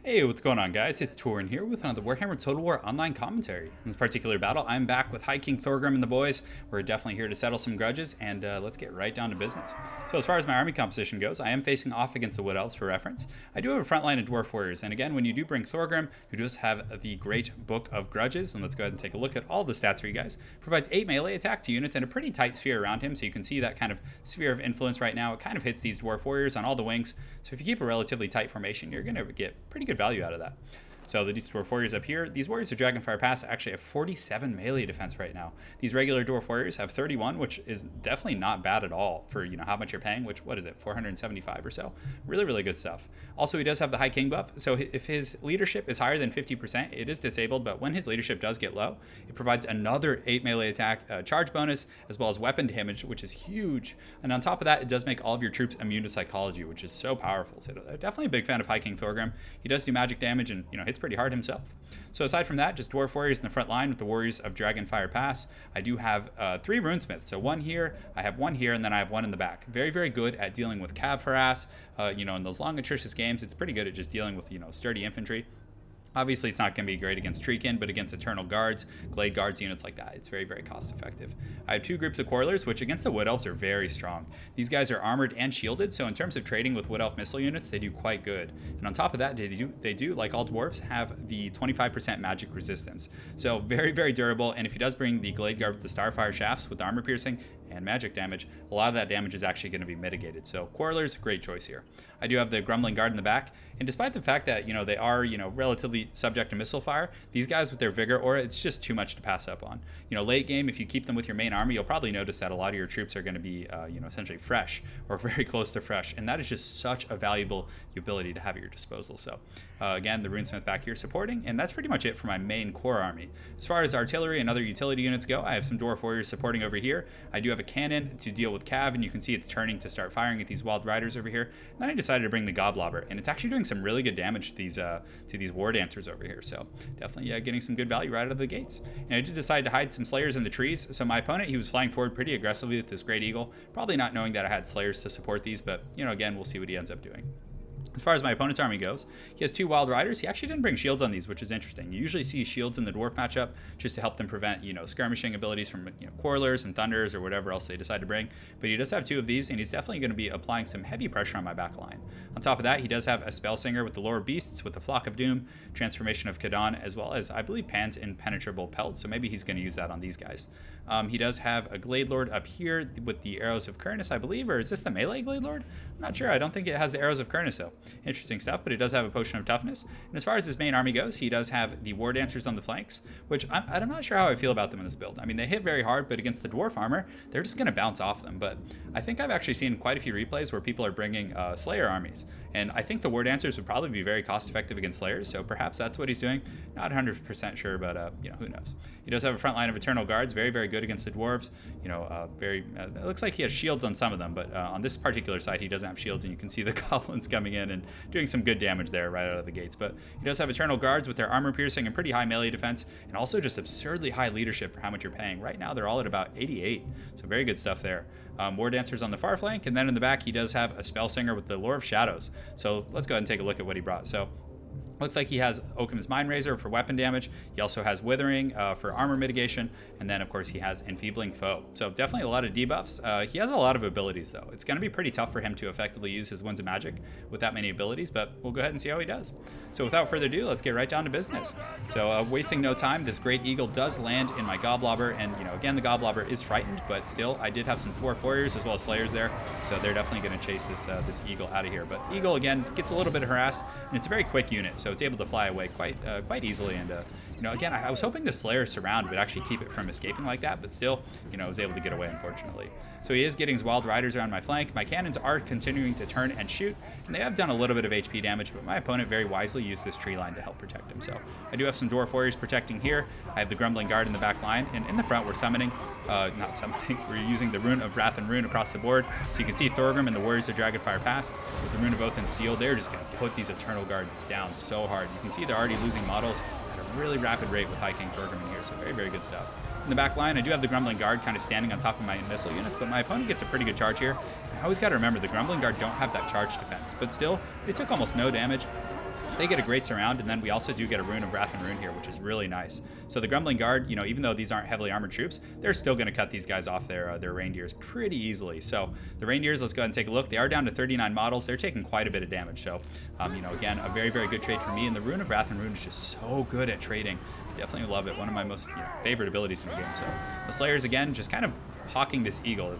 Hey, what's going on, guys? It's Turin here with another Warhammer Total War online commentary. In this particular battle, I'm back with High King Thorgrim and the boys. We're definitely here to settle some grudges, and let's get right down to business. So as far as my army composition goes, I am facing off against the Wood Elves for reference. I do have a front line of Dwarf Warriors, and again, when you do bring Thorgrim, who does have the great Book of Grudges, and let's go ahead and take a look at all the stats for you guys, provides 8 melee attack to units and a pretty tight sphere around him, so you can see that kind of sphere of influence right now. It kind of hits these Dwarf Warriors on all the wings, so if you keep a relatively tight formation, you're going to get pretty good value out of that. So the Dwarf Warriors up here, these Warriors of Dragonfire Pass actually have 47 melee defense right now. These regular Dwarf Warriors have 31, which is definitely not bad at all for, how much you're paying, which, what is it, 475 or so? Really, really good stuff. Also, he does have the High King buff, so if his leadership is higher than 50%, it is disabled, but when his leadership does get low, it provides another 8 melee attack charge bonus, as well as weapon damage, which is huge. And on top of that, it does make all of your troops immune to psychology, which is so powerful. So definitely a big fan of High King Thorgrim. He does do magic damage and, hits pretty hard himself. So aside from that, just Dwarf Warriors in the front line with the Warriors of Dragonfire Pass. I do have 3 Runesmiths, so 1 here, I have 1 here, and then I have 1 in the back. Very, very good at dealing with cav harass. In those long atrocious games, it's pretty good at just dealing with, sturdy infantry. Obviously, it's not going to be great against Treekin, but against Eternal Guards, Glade Guards, units like that, it's very, very cost effective. I have 2 groups of Quarrelers, which against the Wood Elves are very strong. These guys are armored and shielded, so in terms of trading with Wood Elf missile units, they do quite good. And on top of that, they do like all Dwarves, have the 25% magic resistance. So very, very durable, and if he does bring the Glade Guard with the Starfire Shafts with armor piercing and magic damage, a lot of that damage is actually going to be mitigated. So Quarrelers, great choice here. I do have the Grumbling Guard in the back, and despite the fact that, they are, relatively subject to missile fire, these guys with their vigor aura, it's just too much to pass up on. Late game, if you keep them with your main army, you'll probably notice that a lot of your troops are going to be, essentially fresh or very close to fresh, and that is just such a valuable ability to have at your disposal. So again, the Runesmith back here supporting, and that's pretty much it for my main core army. As far as artillery and other utility units go, I have some Dwarf Warriors supporting over here. I do have a cannon to deal with cav, and you can see it's turning to start firing at these Wild Riders over here. And then I decided to bring the Goblobber, and it's actually doing some really good damage to these War Dancers over here. So definitely getting some good value right out of the gates. And I did decide to hide some Slayers in the trees. So my opponent, he was flying forward pretty aggressively with this Great Eagle, probably not knowing that I had Slayers to support these, but again, we'll see what he ends up doing. As far as my opponent's army goes, he has 2 Wild Riders. He actually didn't bring shields on these, which is interesting. You usually see shields in the Dwarf matchup just to help them prevent, skirmishing abilities from, Quarrelers and Thunders or whatever else they decide to bring. But he does have 2 of these, and he's definitely going to be applying some heavy pressure on my back line. On top of that, he does have a Spellsinger with the Lore of Beasts, with the Flock of Doom, Transformation of Kadan, as well as, I believe, Pan's Impenetrable Pelt, so maybe he's going to use that on these guys. He does have a Glade Lord up here with the Arrows of Kurnus, I believe, or is this the melee Glade Lord? I'm not sure. I don't think it has the Arrows of Kurnus, though. Interesting stuff, but it does have a Potion of Toughness. And as far as his main army goes, he does have the War Dancers on the flanks, which I'm not sure how I feel about them in this build. I mean, they hit very hard, but against the Dwarf armor, they're just going to bounce off them. But I think I've actually seen quite a few replays where people are bringing Slayer armies, and I think the War Dancers would probably be very cost-effective against Slayers, so perhaps that's what he's doing. Not 100% sure, but, who knows. He does have a front line of Eternal Guards, very, very good against the Dwarves. It looks like he has shields on some of them, but on this particular side, he doesn't have shields, and you can see the Goblins coming in and doing some good damage there right out of the gates. But he does have Eternal Guards with their armor piercing and pretty high melee defense, and also just absurdly high leadership for how much you're paying. Right now, they're all at about 88, so very good stuff there. War Dancers on the far flank, and then in the back, he does have a Spellsinger with the Lore of Shadows. So let's go ahead and take a look at what he brought. So looks like he has Occam's Mindrazor for weapon damage. He also has Withering for armor mitigation. And then, of course, he has Enfeebling Foe. So definitely a lot of debuffs. He has a lot of abilities, though. It's going to be pretty tough for him to effectively use his Winds of Magic with that many abilities, but we'll go ahead and see how he does. So without further ado, let's get right down to business. So wasting no time, this Great Eagle does land in my Goblobber. And, again, the Goblobber is frightened, but still, I did have some Dwarf Warriors as well as Slayers there. So they're definitely going to chase this Eagle out of here. But Eagle, again, gets a little bit harassed, and it's a very quick unit, so it's able to fly away quite easily. And again, I was hoping the Slayer Surround would actually keep it from escaping like that, but still, was able to get away, unfortunately. So he is getting his Wild Riders around my flank. My cannons are continuing to turn and shoot, and they have done a little bit of HP damage, but my opponent very wisely used this tree line to help protect him. So I do have some Dwarf Warriors protecting here. I have the Grumbling Guard in the back line, and in the front we're summoning, not summoning, we're using the Rune of Wrath and Rune across the board. So you can see Thorgrim and the Warriors of Dragonfire Pass with the Rune of Oath and Steel. They're just going to put these Eternal Guards down so hard. You can see they're already losing models at a really rapid rate with High King Thorgrim in here, so very, very good stuff. In the back line, I do have the Grumbling Guard kind of standing on top of my missile units, but my opponent gets a pretty good charge here. I always got to remember the Grumbling Guard don't have that charge defense, but still, they took almost no damage. They get a great surround, and then we also do get a Rune of Wrath and Rune here, which is really nice. So the Grumbling Guard, even though these aren't heavily armored troops, they're still going to cut these guys off their reindeers pretty easily. So the reindeers, let's go ahead and take a look. They are down to 39 models. They're taking quite a bit of damage. So, again, a very, very good trade for me. And the Rune of Wrath and Rune is just so good at trading. Definitely love it. One of my most favorite abilities in the game. So the Slayers, again, just kind of hawking this eagle.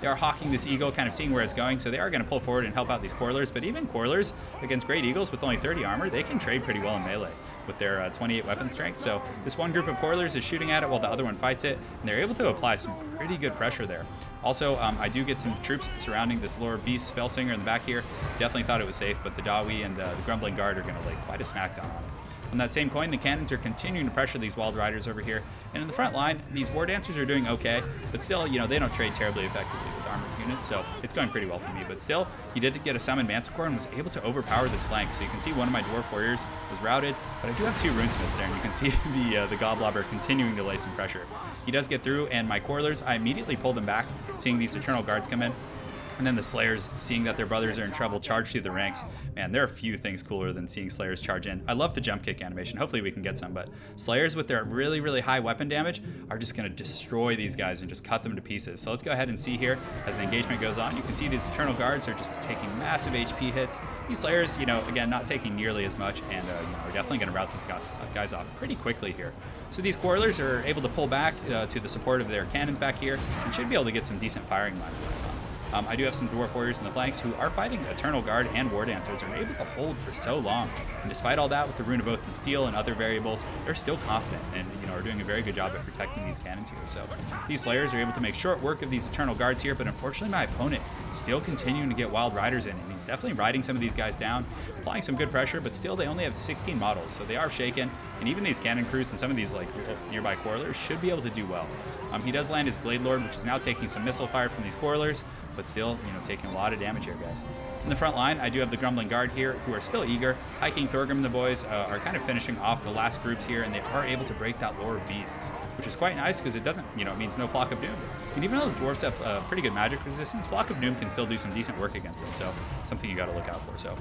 They are hawking this eagle, kind of seeing where it's going, so they are going to pull forward and help out these Coilers. But even Coilers against Great Eagles with only 30 armor, they can trade pretty well in melee with their 28 weapon strength. So this one group of Coilers is shooting at it while the other one fights it, and they're able to apply some pretty good pressure there. Also, I do get some troops surrounding this Lore Beast Spellsinger in the back here. Definitely thought it was safe, but the Dawi and the Grumbling Guard are going to lay quite a smackdown on it. On that same coin, the cannons are continuing to pressure these Wild Riders over here. And in the front line, these War Dancers are doing okay, but still, they don't trade terribly effectively with armored units, so it's going pretty well for me. But still, he did get a Summoned Manticore and was able to overpower this flank. So you can see one of my Dwarf Warriors was routed, but I do have 2 Runesmiths there, and you can see the Goblobber continuing to lay some pressure. He does get through, and my Coilers, I immediately pulled them back, seeing these Eternal Guards come in. And then the Slayers, seeing that their brothers are in trouble, charge through the ranks. Man, there are a few things cooler than seeing Slayers charge in. I love the jump kick animation. Hopefully we can get some, but Slayers with their really, really high weapon damage are just going to destroy these guys and just cut them to pieces. So let's go ahead and see here as the engagement goes on. You can see these Eternal Guards are just taking massive HP hits. These Slayers, again, not taking nearly as much, and are definitely going to rout these guys off pretty quickly here. So these Coilers are able to pull back to the support of their cannons back here and should be able to get some decent firing lines going on. I do have some Dwarf Warriors in the flanks who are fighting Eternal Guard and War Dancers and are able to hold for so long. And despite all that, with the Rune of Oath and Steel and other variables, they're still confident and are doing a very good job at protecting these cannons here. So these Slayers are able to make short work of these Eternal Guards here, but unfortunately my opponent is still continuing to get Wild Riders in, and he's definitely riding some of these guys down, applying some good pressure, but still they only have 16 models, so they are shaken. And even these cannon crews and some of these nearby Coilers should be able to do well. He does land his Blade Lord, which is now taking some missile fire from these Coilers, but still, taking a lot of damage here, guys. In the front line, I do have the Grumbling Guard here, who are still eager. High King Thorgrim and the boys are kind of finishing off the last groups here, and they are able to break that Lore of Beasts, which is quite nice because it doesn't, it means no Flock of Doom. And even though the Dwarfs have pretty good magic resistance, Flock of Doom can still do some decent work against them, so something you got to look out for. So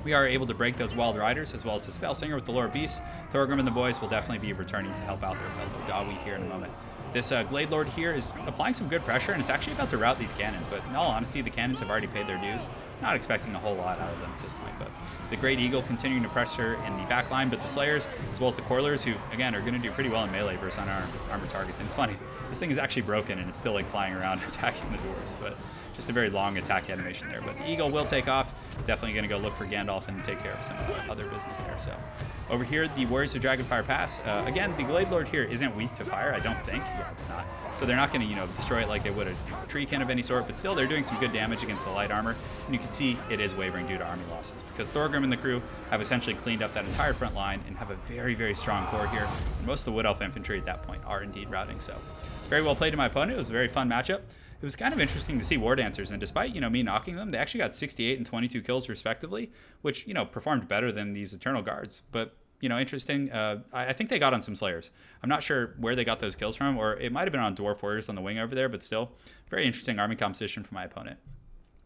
we are able to break those Wild Riders, as well as the Spellsinger with the Lore of Beasts. Thorgrim and the boys will definitely be returning to help out their fellow Dawi here in a moment. This Glade Lord here is applying some good pressure, and it's actually about to rout these cannons, but in all honesty, the cannons have already paid their dues. Not expecting a whole lot out of them at this point, but the Great Eagle continuing to pressure in the back line, but the Slayers, as well as the Coilers, who, again, are going to do pretty well in melee versus unarmed armor targets. And it's funny, this thing is actually broken, and it's still flying around attacking the Dwarves, but just a very long attack animation there. But the Eagle will take off. It's definitely going to go look for Gandalf and take care of some other business there. So over here, the Warriors of Dragonfire Pass. Again, the Glade Lord here isn't weak to fire, I don't think. Yeah, it's not. So they're not going to, destroy it like they would a Treekin of any sort, but still they're doing some good damage against the light armor. And you can see it is wavering due to army losses, because Thorgrim and the crew have essentially cleaned up that entire front line and have a very, very strong core here. And most of the Wood Elf infantry at that point are indeed routing. So very well played to my opponent. It was a very fun matchup. It was kind of interesting to see War Dancers, and despite, me knocking them, they actually got 68 and 22 kills respectively, which, performed better than these Eternal Guards. But, interesting. I think they got on some Slayers. I'm not sure where they got those kills from, or it might have been on Dwarf Warriors on the wing over there, but still, very interesting army composition for my opponent.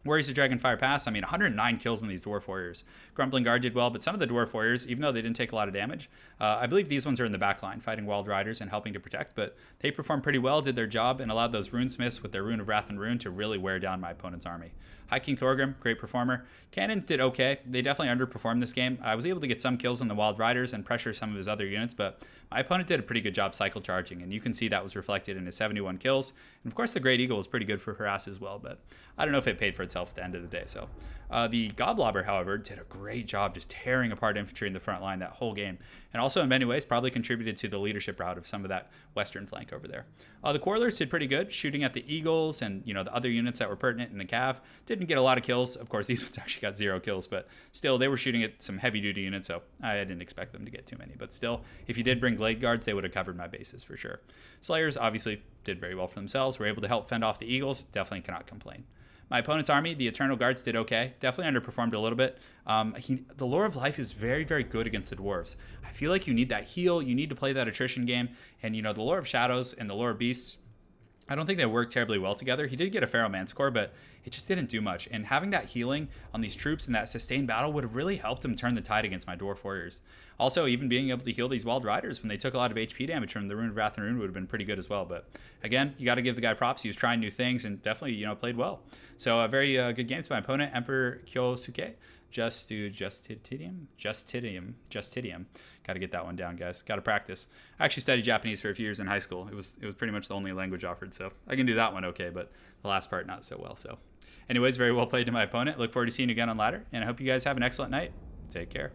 Warriors of Dragonfire Pass, 109 kills in these Dwarf Warriors. Grumbling Guard did well, but some of the Dwarf Warriors, even though they didn't take a lot of damage, I believe these ones are in the back line, fighting Wild Riders and helping to protect, but they performed pretty well, did their job, and allowed those Runesmiths with their Rune of Wrath and Rune to really wear down my opponent's army. High King Thorgrim, great performer. Cannons did okay. They definitely underperformed this game. I was able to get some kills on the Wild Riders and pressure some of his other units, but my opponent did a pretty good job cycle charging, and you can see that was reflected in his 71 kills. And of course, the Great Eagle was pretty good for harass as well, but I don't know if it paid for itself at the end of the day. So the Goblobber, however, did a great job just tearing apart infantry in the front line that whole game, and also in many ways probably contributed to the leadership route of some of that western flank over there. The Coilers did pretty good, shooting at the Eagles and the other units that were pertinent in the cav. Didn't get a lot of kills. Of course, these ones actually got 0 kills, but still they were shooting at some heavy-duty units, so I didn't expect them to get too many. But still, if you did bring Glade Guards, they would have covered my bases for sure. Slayers obviously did very well for themselves, were able to help fend off the Eagles. Definitely cannot complain. My opponent's army, the Eternal Guards, did okay. Definitely underperformed a little bit. The Lore of Life is very, very good against the Dwarves. I feel like you need that heal. You need to play that attrition game. And, the Lore of Shadows and the Lore of Beasts, I don't think they work terribly well together. He did get a Pharaoh Manticore, but it just didn't do much. And having that healing on these troops and that sustained battle would have really helped him turn the tide against my Dwarf Warriors. Also, even being able to heal these Wild Riders when they took a lot of HP damage from the Rune of Wrath and Rune would have been pretty good as well. But again, you got to give the guy props. He was trying new things and definitely, played well. So a very good game to my opponent, Emperor Kyosuke. Justitium. Got to get that one down, guys. Got to practice. I actually studied Japanese for a few years in high school. It was pretty much the only language offered, so I can do that one okay, but the last part not so well. So anyways, very well played to my opponent. Look forward to seeing you again on ladder, and I hope you guys have an excellent night. Take care.